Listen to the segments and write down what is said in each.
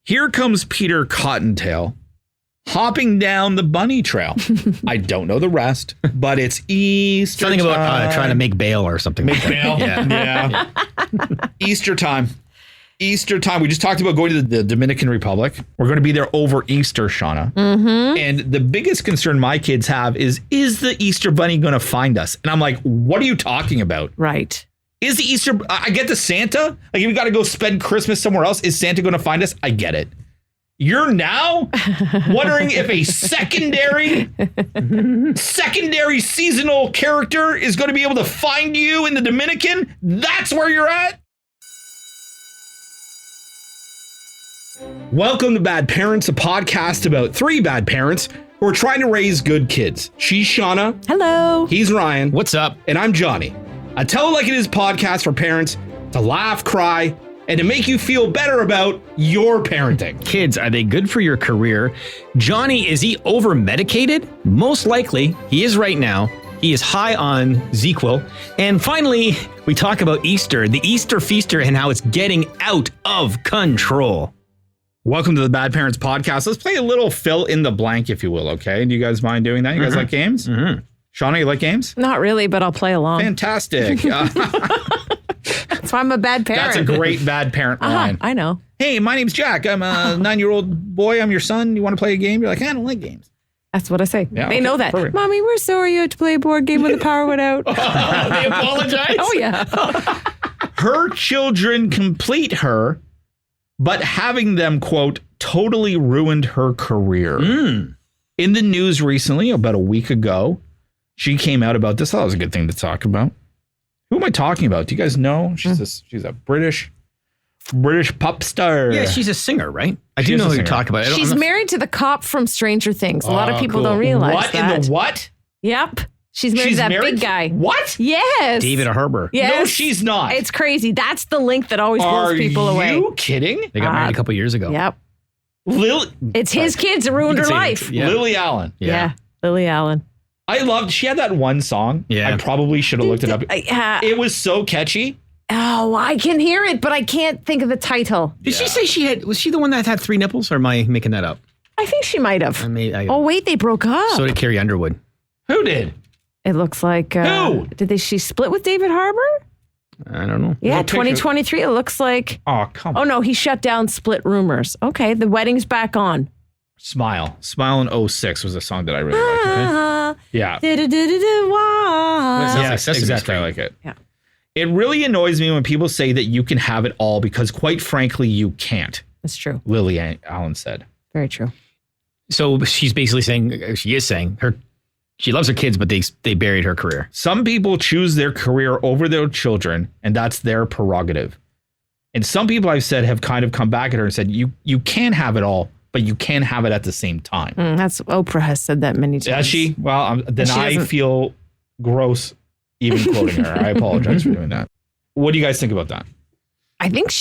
Here comes Peter Cottontail hopping down the bunny trail. I don't know the rest, but it's Easter Something time. about trying to make bail or something. Make bail? Yeah. Easter time. Easter time. We just talked about going to the Dominican Republic. We're going to be there over Easter, Shauna. Mm-hmm. And the biggest concern my kids have is the Easter bunny going to find us? And I'm like, what are you talking about? Right. Is the Easter... I get the Santa. Like, if we got to go spend Christmas somewhere else, is Santa going to find us? I get it. You're now wondering if a secondary seasonal character is going to be able to find you in the Dominican? That's where you're at? Welcome to Bad Parents, a podcast about three bad parents who are trying to raise good kids. She's Shauna. Hello. He's Ryan. What's up? And I'm Johnny. A Tell It Like It Is podcast for parents to laugh, cry, and to make you feel better about your parenting. Kids, are they good for your career? Johnny, is he over-medicated? Most likely, he is right now. He is high on ZQL. And finally, we talk about Easter, the Easter feaster, and how it's getting out of control. Welcome to the Bad Parents podcast. Let's play a little fill in the blank, if you will, okay? Do you guys mind doing that? You guys like games? Mm-hmm. Shauna, you like games? Not really, but I'll play along. Fantastic. That's why I'm a bad parent. That's a great bad parent line. I know. Hey, my name's Jack. I'm a 9-year-old boy. I'm your son. You want to play a game? You're like, I don't like games. That's what I say. Yeah, they know that. Perfect. Mommy, we're sorry you had to play a board game when the power went out. They apologize? Oh, yeah. Her children complete her, but having them, quote, totally ruined her career. In the news recently, about a week ago, she came out about this. I thought it was a good thing to talk about. Who am I talking about? Do you guys know? She's a British pop star. Yeah, she's a singer, right? I do know who you're talking about. She's married to the cop from Stranger Things. A lot of people don't realize what that. In the what? Yep. She's married to that big guy. What? Yes. David Harbour. Yes. No, she's not. It's crazy. That's the link that always blows people away. Are you kidding? They got married a couple years ago. Yep. Lily. It's his kids that ruined her life. Yeah. Lily Allen. Yeah. Lily Allen. She had that one song. Yeah. I probably should have looked it up. It was so catchy. Oh, I can hear it, but I can't think of the title. Did she say was she the one that had 3 nipples, or am I making that up? I think she might have. Oh, wait, they broke up. So did Carrie Underwood. Who did? It looks like... Who? She split with David Harbour? I don't know. Yeah, No 2023, it looks like... Oh, come on. Oh, no, he shut down Split Rumors. Okay, the wedding's back on. Smile in 06 was a song that I really liked. Yeah. Yes, exactly. I like it. Yeah. It really annoys me when people say that you can have it all because, quite frankly, you can't. That's true. Lily Allen said. Very true. So she's basically saying, she loves her kids, but they buried her career. Some people choose their career over their children, and that's their prerogative. And some people I've said have kind of come back at her and said, you can have it all, but you can't have it at the same time. That's Oprah has said that many times. Has she? Well, then I feel gross even quoting her. I apologize for doing that. What do you guys think about that? I think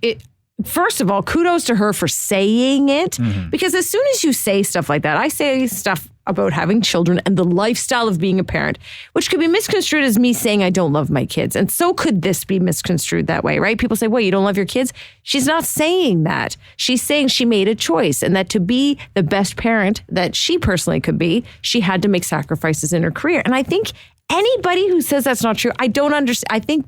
it. First of all, kudos to her for saying it, because as soon as you say stuff like that, I say stuff about having children and the lifestyle of being a parent, which could be misconstrued as me saying I don't love my kids. And so could this be misconstrued that way, right? People say, well, you don't love your kids? She's not saying that. She's saying she made a choice, and that to be the best parent that she personally could be, she had to make sacrifices in her career. And I think anybody who says that's not true, I don't understand. I think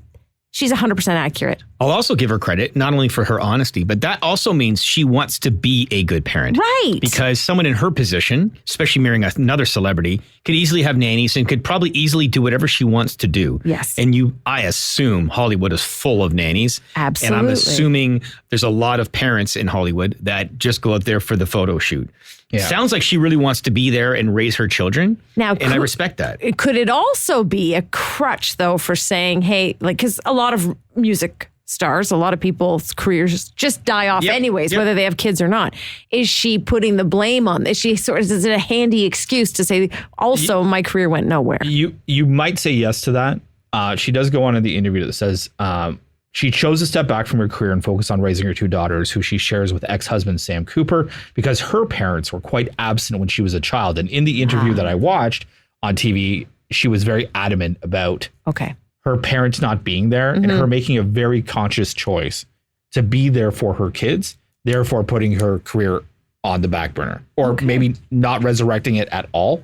she's 100% accurate. I'll also give her credit, not only for her honesty, but that also means she wants to be a good parent. Right. Because someone in her position, especially marrying another celebrity, could easily have nannies and could probably easily do whatever she wants to do. Yes. And I assume Hollywood is full of nannies. Absolutely. And I'm assuming there's a lot of parents in Hollywood that just go out there for the photo shoot. Yeah. Sounds like she really wants to be there and raise her children. And I respect that. Could it also be a crutch, though, for saying, hey, like, because a lot of music stars, a lot of people's careers just die off anyways, whether they have kids or not. Is she putting the blame on? Is it a handy excuse to say, also, my career went nowhere? You might say yes to that. She does go on in the interview that says, she chose to step back from her career and focus on raising her 2 daughters, who she shares with ex-husband Sam Cooper, because her parents were quite absent when she was a child. And in the interview that I watched on TV, she was very adamant about her parents not being there and her making a very conscious choice to be there for her kids, therefore putting her career on the back burner, or maybe not resurrecting it at all.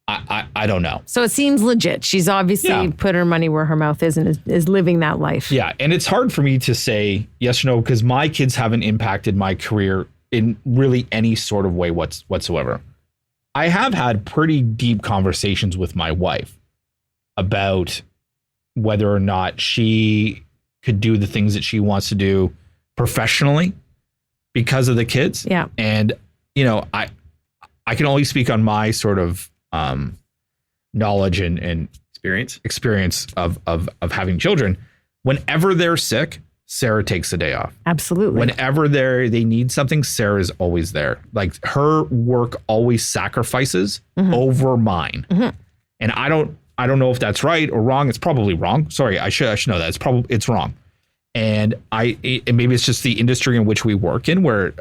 I don't know. So it seems legit. She's obviously put her money where her mouth is and is living that life. Yeah. And it's hard for me to say yes or no, because my kids haven't impacted my career in really any sort of way whatsoever. I have had pretty deep conversations with my wife about whether or not she could do the things that she wants to do professionally because of the kids. Yeah. And, I can only speak on my sort of knowledge and experience of having children. Whenever they're sick, Sarah takes the day off. Absolutely. Whenever they need something, Sarah's always there. Like, her work always sacrifices over mine. And I don't know if that's right or wrong. It's probably wrong. Sorry, I should know that. It's wrong. And maybe it's just the industry in which we work in, where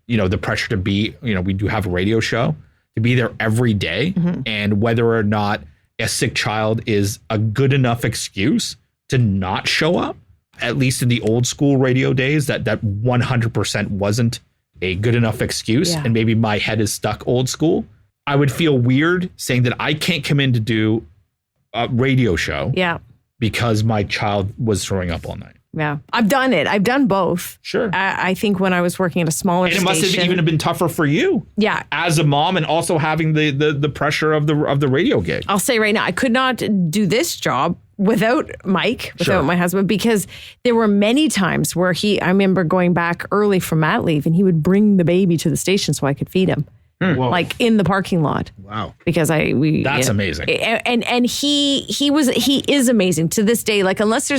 the pressure to be, we do have a radio show, to be there every day, and whether or not a sick child is a good enough excuse to not show up. At least in the old school radio days, that 100% wasn't a good enough excuse. Yeah. And maybe my head is stuck old school. I would feel weird saying that I can't come in to do a radio show because my child was throwing up all night. Yeah, I've done it. I've done both. Sure. I think when I was working at a smaller and it station, must have even been tougher for you. Yeah. As a mom, and also having the pressure of the radio gig. I'll say right now, I could not do this job without Mike, without my husband, because there were many times where I remember going back early from mat leave, and he would bring the baby to the station so I could feed him. Like in the parking lot. Wow. Because that's amazing. And he is amazing to this day. Like, unless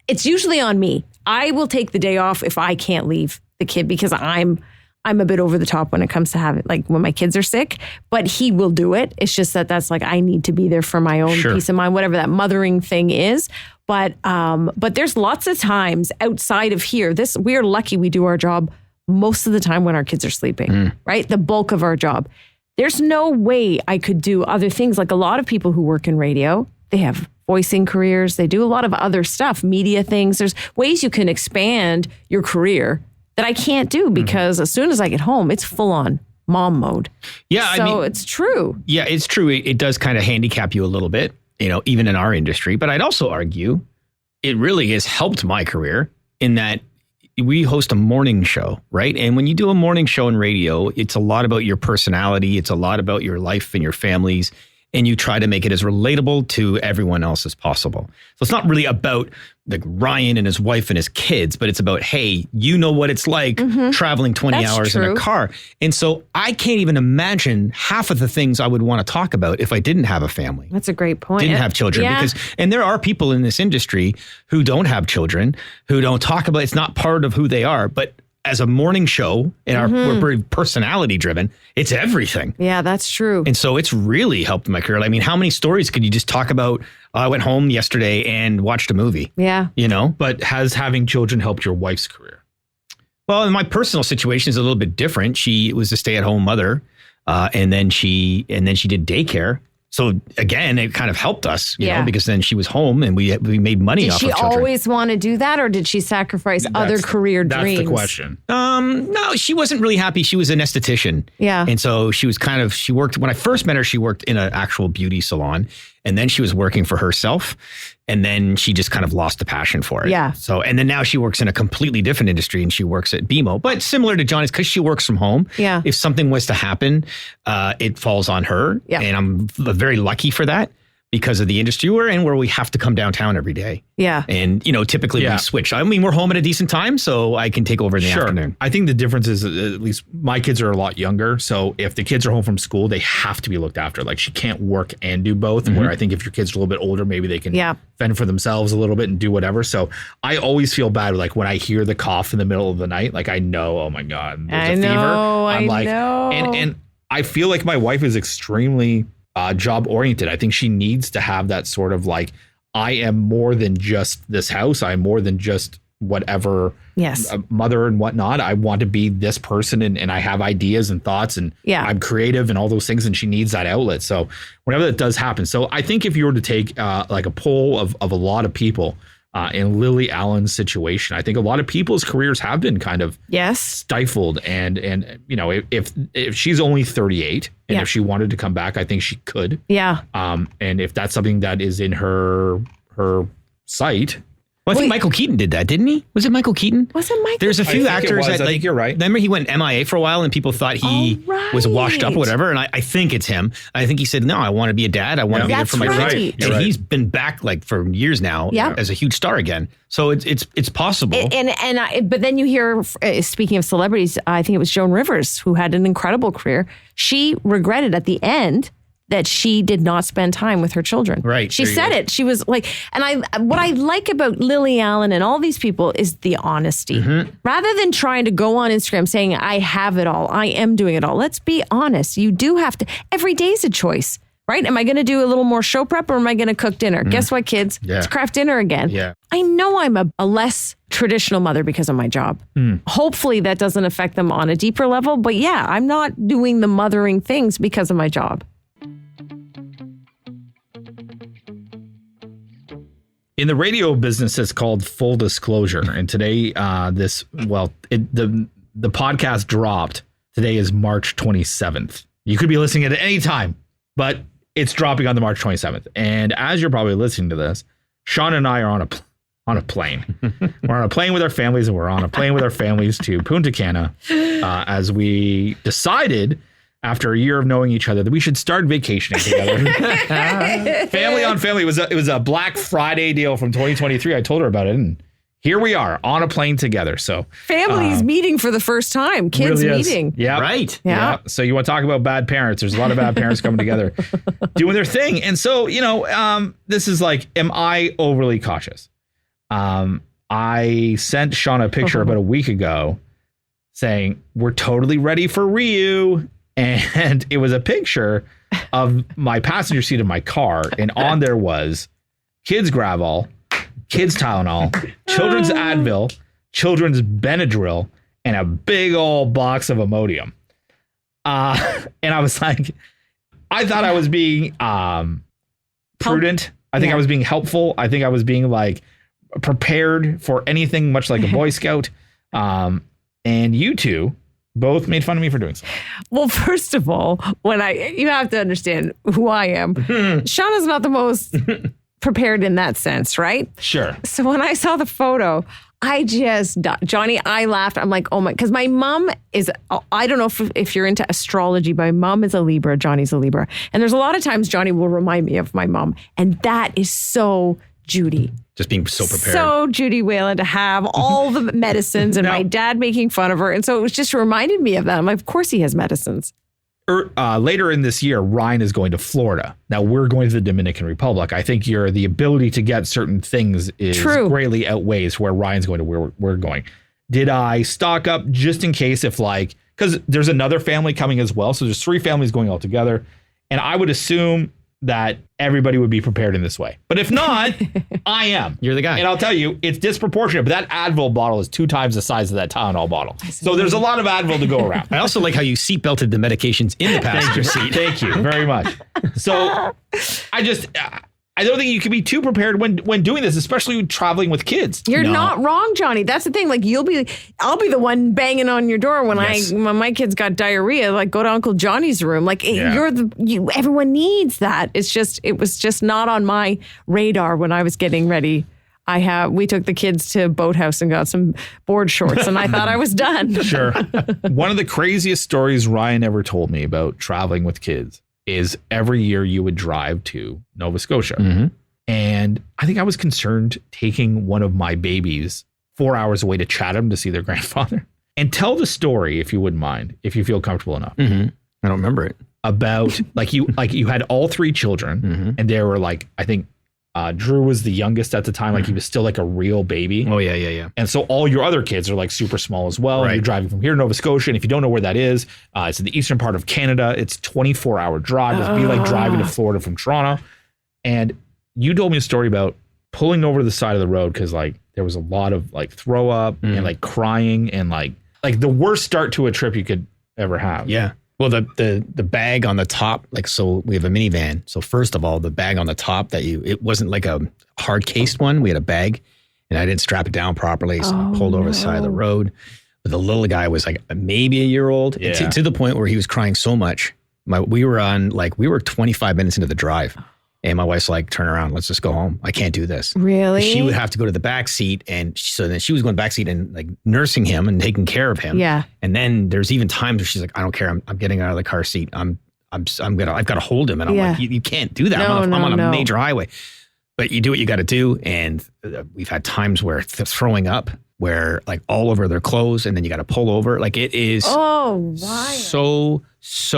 it's usually on me. I will take the day off if I can't leave the kid, because I'm a bit over the top when it comes to having, like, when my kids are sick, but he will do it. It's just that's like, I need to be there for my own peace of mind, whatever that mothering thing is. But there's lots of times outside of here, we're lucky we do our job most of the time when our kids are sleeping, right? The bulk of our job. There's no way I could do other things. Like, a lot of people who work in radio, they have voicing careers. They do a lot of other stuff, media things. There's ways you can expand your career that I can't do, because as soon as I get home, it's full on mom mode. Yeah. So it's true. Yeah, it's true. It does kind of handicap you a little bit, even in our industry. But I'd also argue it really has helped my career in that we host a morning show, right? And when you do a morning show in radio, it's a lot about your personality. It's a lot about your life and your families. And you try to make it as relatable to everyone else as possible. So it's not really about like Ryan and his wife and his kids, but it's about, hey, you know what it's like traveling 20 hours in a car. And so I can't even imagine half of the things I would want to talk about if I didn't have a family. That's a great point. Didn't have children. And there are people in this industry who don't have children, who don't talk about, it's not part of who they are. But as a morning show, and we're very personality driven, it's everything. Yeah, that's true. And so it's really helped my career. I mean, how many stories could you just talk about? I went home yesterday and watched a movie. Yeah. But has having children helped your wife's career? Well, in my personal situation is a little bit different. She was a stay-at-home mother, and then she did daycare. So again, it kind of helped us, you know, because then she was home and we made money off of children. Did she always want to do that, or did she sacrifice other career dreams? That's the question. No, she wasn't really happy. She was an esthetician. Yeah. And so she worked, when I first met her, she worked in an actual beauty salon, and then she was working for herself. And then she just kind of lost the passion for it. Yeah. So, and then now she works in a completely different industry, and she works at BMO. But similar to Johnny's, because she works from home. Yeah. If something was to happen, it falls on her. Yeah. And I'm very lucky for that because of the industry we're in, where we have to come downtown every day. Yeah. And, typically we switch. I mean, we're home at a decent time, so I can take over in the afternoon. I think the difference is, at least my kids are a lot younger. So if the kids are home from school, they have to be looked after. Like, she can't work and do both. Where I think if your kids are a little bit older, maybe they can fend for themselves a little bit and do whatever. So I always feel bad, like, when I hear the cough in the middle of the night, like, I know, oh my God, there's a fever. I'm like, and I feel like my wife is extremely job oriented. I think she needs to have that sort of like, I am more than just this house. I'm more than just whatever mother and whatnot. I want to be this person, and I have ideas and thoughts, and I'm creative and all those things. And she needs that outlet. So whenever that does happen. So I think if you were to take like a poll of a lot of people, in Lily Allen's situation. I think a lot of people's careers have been kind of stifled. And if she's only 38 and if she wanted to come back, I think she could. Yeah. And if that's something that is in her sight. Well, I think Michael Keaton did that, didn't he? Was it Michael Keaton? Was it Michael? There's a few actors that, I think you're right. Remember he went MIA for a while and people thought he was washed up or whatever. And I think it's him. I think he said, no, I want to be a dad. I want to be there for my kids. And he's been back like for years now as a huge star again. So it's possible. But then you hear, speaking of celebrities, I think it was Joan Rivers who had an incredible career. She regretted at the end that she did not spend time with her children. Right. She said it. She was like, and what I like about Lily Allen and all these people is the honesty. Rather than trying to go on Instagram saying, I have it all, I am doing it all. Let's be honest. You do have to, every day's a choice, right? Am I going to do a little more show prep or am I going to cook dinner? Guess what, kids? It's craft dinner again. Yeah. I know I'm a less traditional mother because of my job. Hopefully that doesn't affect them on a deeper level. But yeah, I'm not doing the mothering things because of my job. In the radio business, it's called full disclosure. And today, the podcast dropped. Today is March 27th. You could be listening at any time, but it's dropping on the March 27th. And as you're probably listening to this, Sean and I are on a plane. We're on a plane with our families, and we're on a plane with our families to Punta Cana as we decided, after a year of knowing each other, that we should start vacationing together. Family on family. It was a Black Friday deal from 2023. I told her about it, and here we are on a plane together. So families meeting for the first time. Kids really meeting. Yeah. Right. Yeah. So you want to talk about bad parents? There's a lot of bad parents coming together, doing their thing. And so, this is like, am I overly cautious? I sent Sean a picture about a week ago saying, we're totally ready for Ryu. And it was a picture of my passenger seat of my car. And on there was kids Gravol, kids Tylenol, children's Advil, children's Benadryl, and a big old box of Imodium. And I was like, I thought I was being prudent. I think I was being helpful. I think I was being like prepared for anything, much like a Boy Scout. And you two both made fun of me for doing so. Well, first of all, you have to understand who I am. Sean is not the most prepared in that sense, right? Sure. So when I saw the photo, Johnny, I laughed. I'm like, oh my, because my mom is, I don't know if you're into astrology, my mom is a Libra, Johnny's a Libra. And there's a lot of times Johnny will remind me of my mom. And that is so Judy. Just being so prepared. So Judy Whalen to have all the medicines and my dad making fun of her. And so it was just reminded me of that. I'm like, of course he has medicines. Later in this year, Ryan is going to Florida. Now we're going to the Dominican Republic. I think the ability to get certain things is greatly outweighs where Ryan's going to where we're going. Did I stock up just in case because there's another family coming as well. So there's 3 families going all together. And I would assume that everybody would be prepared in this way. But if not, I am. You're the guy. And I'll tell you, it's disproportionate, but that Advil bottle is 2 times the size of that Tylenol bottle. So there's a lot of Advil to go around. I also like how you seatbelted the medications in the passenger seat. Thank you very much. So I don't think you can be too prepared when doing this, especially when traveling with kids. You're not wrong, Johnny. That's the thing. Like I'll be the one banging on your door when when my kids got diarrhea. Like go to Uncle Johnny's room. Like everyone needs that. It was just not on my radar when I was getting ready. We took the kids to Boathouse and got some board shorts, and I thought I was done. Sure. One of the craziest stories Ryan ever told me about traveling with kids is every year you would drive to Nova Scotia. Mm-hmm. And I think I was concerned taking one of my babies 4 hours away to Chatham to see their grandfather. And tell the story, if you wouldn't mind, if you feel comfortable enough. Mm-hmm. I don't remember it. About you had all 3 children, and they were I think Drew was the youngest at the time. Like he was still like a real baby. Oh yeah. And so all your other kids are like super small as well. Right. And you're driving from here to Nova Scotia. And if you don't know where that is, it's in the eastern part of Canada. It's 24-hour drive. It'd be like driving to Florida from Toronto. And you told me a story about pulling over to the side of the road because there was a lot of throw up and crying and like the worst start to a trip you could ever have. Yeah. Well, the bag on the top, so we have a minivan. So first of all, the bag on the top it wasn't like a hard cased one. We had a bag and I didn't strap it down properly. So I pulled over the side of the road. But the little guy was like maybe a year old, to the point where he was crying so much. We were 25 minutes into the drive. And my wife's like, turn around, let's just go home. I can't do this. Really? She would have to go to the back seat. And so then she was going back seat and like nursing him and taking care of him. Yeah. And then there's even times where she's like, I don't care. I'm getting out of the car seat. I've got to hold him. And I'm like, you can't do that. I'm on a major highway. But you do what you got to do. And we've had times where throwing up, where like all over their clothes, and then you got to pull over. Like it is so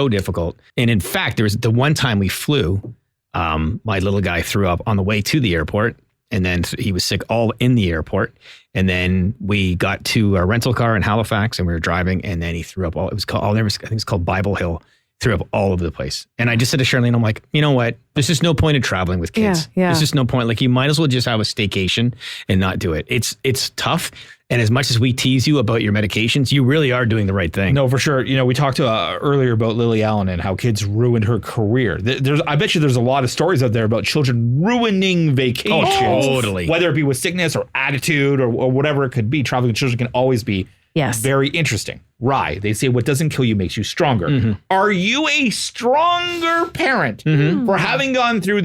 difficult. And in fact, there was the one time we flew, my little guy threw up on the way to the airport, and then he was sick all in the airport. And then we got to a rental car in Halifax, and we were driving, and then he threw up I think it's called Bible Hill. Threw up all over the place. And I just said to Charlene, I'm like, you know what? There's just no point in traveling with kids. Yeah. There's just no point. Like, you might as well just have a staycation and not do it. It's tough. And as much as we tease you about your medications, you really are doing the right thing. No, for sure. You know, we talked earlier about Lily Allen and how kids ruined her career. I bet you there's a lot of stories out there about children ruining vacations. Oh, totally. Whether it be with sickness or attitude or whatever it could be, traveling with children can always be very interesting. Rye, they say what doesn't kill you makes you stronger. Mm-hmm. Are you a stronger parent for having gone through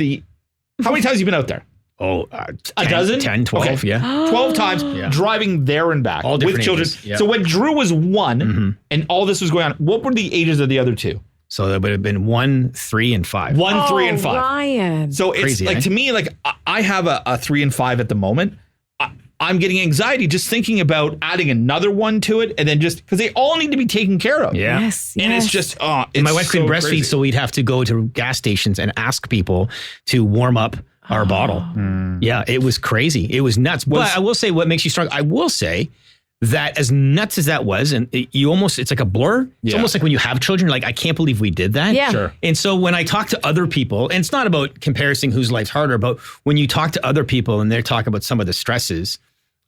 how many times have you been out there? A dozen? 10, 12, okay. yeah. 12 times driving there and back all with children. Ages, yeah. So when Drew was 1 and all this was going on, what were the ages of the other two? So that would have been 1, 3, and 5. 1, 3, and 5. Ryan. So it's crazy, like, to me, like I have a 3 and 5 at the moment. I'm getting anxiety just thinking about adding another one to it, and then just because they all need to be taken care of. Yeah. Yes. And it's just, and my wife couldn't breastfeed, crazy. so we'd have to go to gas stations and ask people to warm up our bottle. Yeah, it was crazy. It was nuts. But I will say, what makes you strong, I will say that as nuts as that was, and it's like a blur. It's almost like when you have children, you're like, I can't believe we did that. Yeah. Sure. And so when I talk to other people, and it's not about comparing whose life's harder, but when you talk to other people and they're talking about some of the stresses,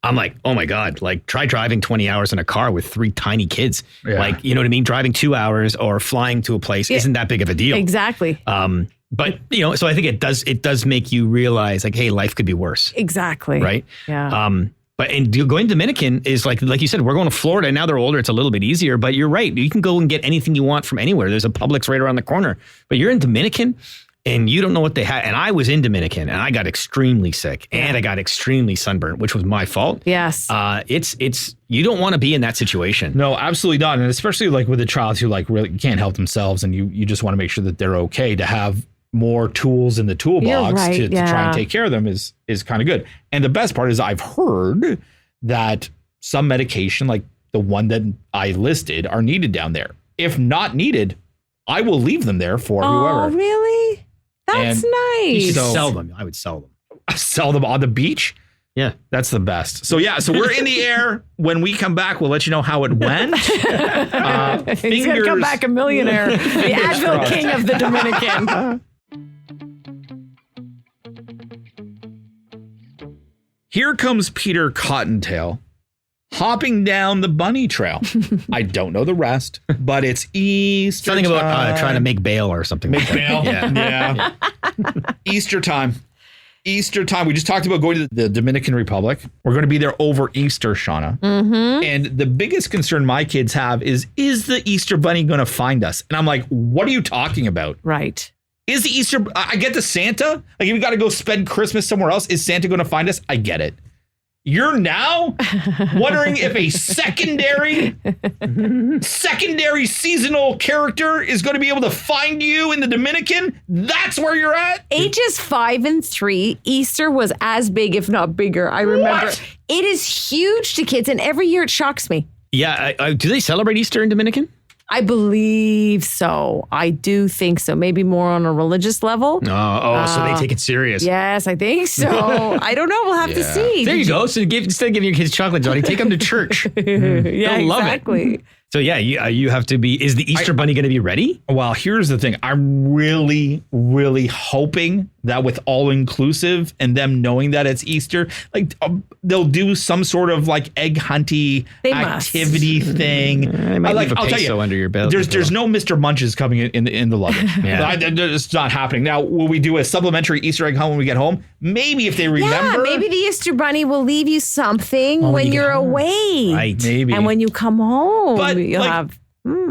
I'm like, oh my God, like try driving 20 hours in a car with 3 tiny kids. Yeah. Like, you know what I mean? Driving 2 hours or flying to a place isn't that big of a deal. Exactly. But so I think it does make you realize like, hey, life could be worse. Exactly. Right. Yeah. But going you is like you said, we're going to Florida. Now they're older. It's a little bit easier, but you're right. You can go and get anything you want from anywhere. There's a Publix right around the corner, but you're in Dominican and you don't know what they had. And I was in Dominican and I got extremely sick and I got extremely sunburned, which was my fault. Yes. It's you don't want to be in that situation. No, absolutely not. And especially like with a child who like really can't help themselves, and you just want to make sure that they're okay. To have more tools in the toolbox to try and take care of them is kind of good. And the best part is I've heard that some medication, like the one that I listed, are needed down there. If not needed, I will leave them there for whoever. Oh, really? That's nice. You should sell them. I would sell them. Sell them on the beach? Yeah. That's the best. So so we're in the air. When we come back, we'll let you know how it went. He's going to come back a millionaire. The Advil King of the Dominican. Here comes Peter Cottontail hopping down the bunny trail. I don't know the rest, but it's Easter Something time. about trying to make bail or something. Make bail? Yeah. Easter time. Easter time. We just talked about going to the Dominican Republic. We're going to be there over Easter, Shauna. Mm-hmm. And the biggest concern my kids have is the Easter bunny going to find us? And I'm like, what are you talking about? Right. Is the Easter... I get the Santa. Like, if we got to go spend Christmas somewhere else, is Santa going to find us? I get it. You're now wondering if a secondary seasonal character is going to be able to find you in the Dominican? That's where you're at? Ages 5 and 3, Easter was as big, if not bigger. I remember. What? It is huge to kids, and every year it shocks me. Yeah. Do they celebrate Easter in Dominican? I believe so. I do think so. Maybe more on a religious level. So they take it serious. Yes, I think so. I don't know. We'll have to see. There you go. So instead of giving your kids chocolate, Johnny, take them to church. Yeah, They'll love exactly. it. So you have to be. Is the Easter bunny going to be ready? Well, here's the thing. I'm really, really hoping that with all inclusive and them knowing that it's Easter, like they'll do some sort of like egg hunty activity thing. Might Like leave a I'll tell you, peso under your belt. there's no Mr. Munches coming in the luggage. Yeah. It's not happening. Now, will we do a supplementary Easter egg hunt when we get home? Maybe if they remember. Yeah, maybe the Easter Bunny will leave you something when you're away. Right. Maybe. And when you come home, But, you'll like, have...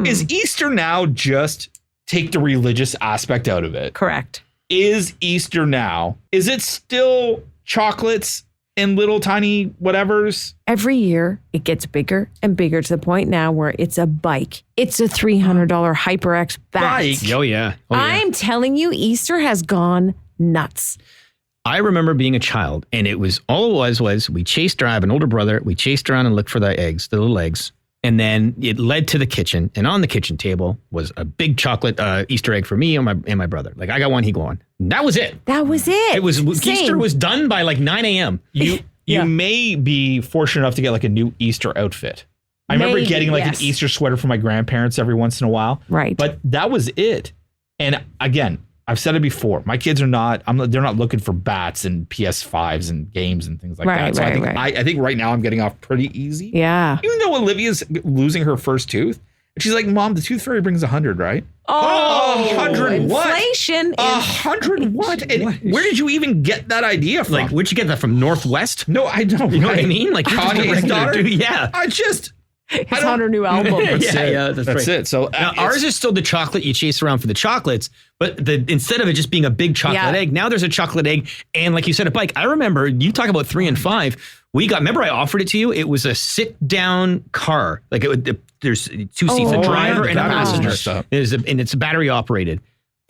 Is Easter now just take the religious aspect out of it? Correct. Is Easter now, is it still chocolates and little tiny whatevers? Every year, it gets bigger and bigger to the point now where it's a bike. It's a $300 HyperX bat. Bike? Oh, yeah. Oh, yeah. I'm telling you, Easter has gone nuts. I remember being a child, and it was all it was we chased around. I have an older brother. We chased around and looked for the eggs, the little eggs. And then it led to the kitchen, and on the kitchen table was a big chocolate Easter egg for me and my brother. Like, I got one, he got one. And that was it. That was it. It was Same. Easter was done by like 9 a.m. You may be fortunate enough to get like a new Easter outfit. I remember Maybe, getting like yes. an Easter sweater from my grandparents every once in a while. Right. But that was it. And again, I've said it before. My kids are not. They're not looking for bats and PS5s and games and things like that. So I think right now I'm getting off pretty easy. Yeah. Even though Olivia's losing her first tooth, and she's like, "Mom, the tooth fairy brings 100, right?" Oh, 100 what? Inflation. 100 what? And where did you even get that idea from? Like, where'd you get that from? Northwest? No, I don't. You know what I mean? Like, Kanye's daughter. Yeah. It's on her new album. That's right. it. So Now, ours is still the chocolate you chase around for the chocolates, but instead of it just being a big chocolate egg, now there's a chocolate egg. And like you said, a bike. I remember you talk about 3 and 5. Remember I offered it to you? It was a sit down car. Like there's 2 seats, a driver and a passenger. And it's battery operated.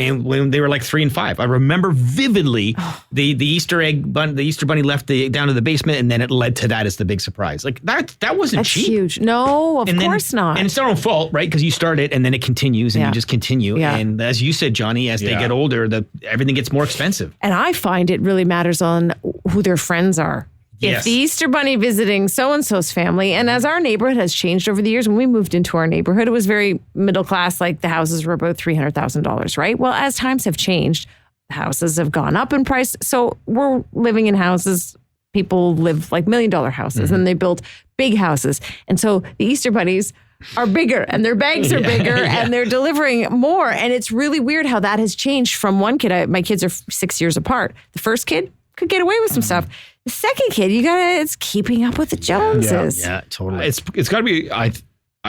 And when they were like 3 and 5, I remember vividly the Easter bunny left down to the basement, and then it led to that as the big surprise. Like that wasn't That's cheap. huge. No, of course not. And it's their own fault, right? Because you start it and then it continues and you just continue. Yeah. And as you said, Johnny, as they get older, everything gets more expensive. And I find it really matters on who their friends are. Yes. If the Easter Bunny visiting so-and-so's family, and as our neighborhood has changed over the years, when we moved into our neighborhood, it was very middle class, like the houses were about $300,000, right? Well, as times have changed, the houses have gone up in price. So we're living in houses, people live like $1 million houses, and they build big houses. And so the Easter Bunnies are bigger and their bags are bigger and they're delivering more. And it's really weird how that has changed from one kid. My kids are 6 years apart. The first kid could get away with some stuff. The second kid, it's keeping up with the Joneses. Yeah, totally. It's got to be, I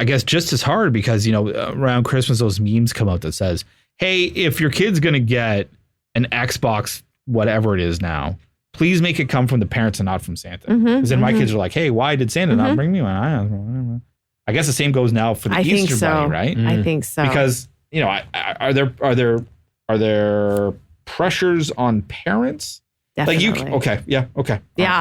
guess, just as hard because, around Christmas, those memes come out that says, hey, if your kid's going to get an Xbox, whatever it is now, please make it come from the parents and not from Santa. Because then my kids are like, hey, why did Santa not bring me one? I guess the same goes now for the Easter Bunny, right? I think so. Because, are there pressures on parents? Definitely. Okay. Yeah,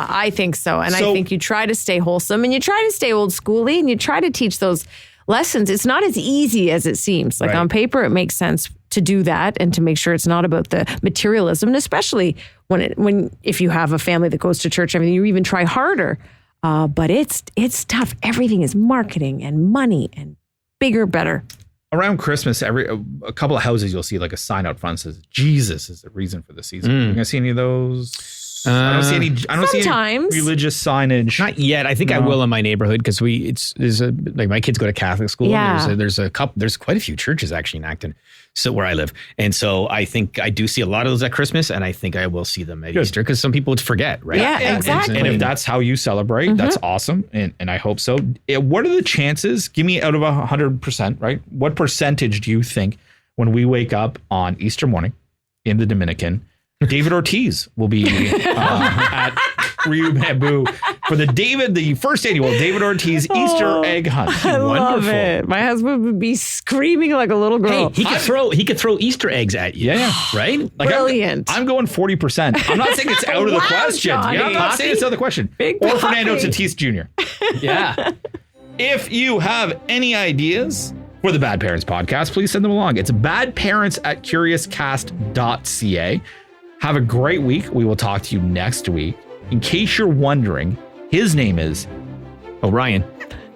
I think so. And I think you try to stay wholesome and you try to stay old schooly and you try to teach those lessons. It's not as easy as it seems. Like on paper, it makes sense to do that and to make sure it's not about the materialism, and especially if you have a family that goes to church, you even try harder. But it's tough. Everything is marketing and money and bigger, better. Around Christmas, a couple of houses you'll see like a sign out front that says Jesus is the reason for the season. You gonna see any of those? I don't see any religious signage. Not yet. I think I will in my neighborhood because my kids go to Catholic school. Yeah. And there's quite a few churches actually in Acton, so where I live. And so I think I do see a lot of those at Christmas, and I think I will see them at Easter because some people would forget, right? Yeah, exactly. And if that's how you celebrate, that's awesome. And I hope so. What are the chances? Give me out of 100%, right? What percentage do you think when we wake up on Easter morning in the Dominican, David Ortiz will be at Ryu Bamboo for the first annual David Ortiz Easter egg hunt? I love it. My husband would be screaming like a little girl. Hey, he could throw Easter eggs at you. Yeah. Right? Like Brilliant. I'm going 40%. I'm not saying it's out of the question. Johnny. Yeah, I'm not saying it's out of the question. Or Fernando Tatis Jr. Yeah. If you have any ideas for the Bad Parents podcast, please send them along. It's badparents@curiouscast.ca. Have a great week. We will talk to you next week. In case you're wondering, his name is Orion.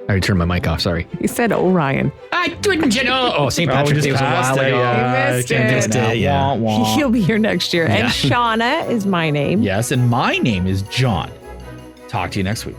I already turned my mic off. Sorry. You said Orion. I didn't, you know. Oh, St. Patrick's Day was a while ago. You missed it. Yeah. He'll be here next year. Yeah. And Shauna is my name. Yes, and my name is John. Talk to you next week.